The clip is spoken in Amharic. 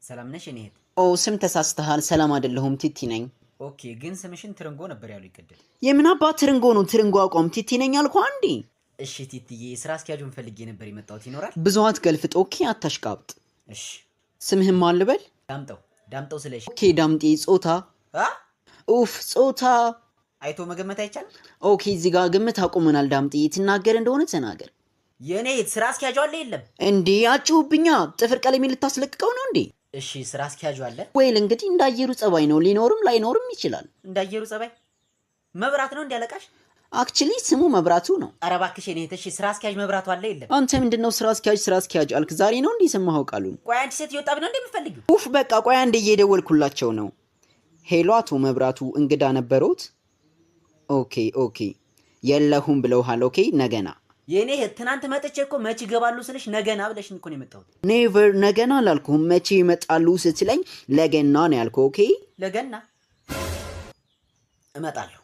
ሰላም ነሽ እኔ እህት? ኦ ስም ተሳስተሃል። ሰላም አይደለሁም ቲቲ ነኝ። ኦኬ ግን ስምሽን ትርንጎ ነበር ያሉ ይቀደል። የምን አባት ትርንጎ ነው? ትርንጎ አቋም ቲቲ ነኝ አልኩህ አንዴ። እሺ ቲቲዬ፣ ስራ አስኪያጁን ፈልጌ ነበር የመጣሁት። ይኖራል? ብዙ አትገልፍጥ። ኦኬ አታሽቃብጥ። እሺ ስምህም ማን ልበል? ዳምጠው ስለሽ። ኦኬ ዳምጤ። ጾታ? ኡፍ ጾታ አይቶ መገመት አይቻልም። ኦኬ እዚህ ጋር ግምት አቁመናል። ዳምጤ ትናገር እንደሆነ ተናገር። የኔ እህት ስራ አስኪያጁ አለ የለም? እንዴ አጭውብኛ። ጥፍር ቀለሜን ልታስለቅቀው ነው እንዴ? እሺ ስራ አስኪያጁ አለ? ወይል እንግዲህ እንዳየሩ ጸባይ ነው። ሊኖርም ላይኖርም ይችላል። እንዳየሩ ጸባይ መብራት ነው እንዲያለቃሽ? አክቹሊ ስሙ መብራቱ ነው። ኧረ እባክሽ የኔ እህት። እሺ ስራ አስኪያጅ መብራቱ አለ የለም? አንተ ምንድነው ስራ አስኪያጅ አልክ? ዛሬ ነው እንዴ ሰማኸው ቃሉን? ቆይ አንቺ ሴት ይወጣ ነው እንደምፈልጊው? ኡፍ በቃ ቆይ አንዴ እየደወልኩላቸው ነው። ሄሎ አቶ መብራቱ እንግዳ ነበሩት? ኦኬ የለሁም ብለውሃል። ኦኬ ነገና። የኔ እህት ትናንት መጥቼ እኮ መች ይገባሉ ስልሽ ነገና ብለሽኝ እኮ ነው የመጣሁት። ኔቨር ነገና አላልኩህም። መቼ ይመጣሉ ስትለኝ ለገና ነው ያልኩህ። ኦኬ ለገና እመጣለሁ።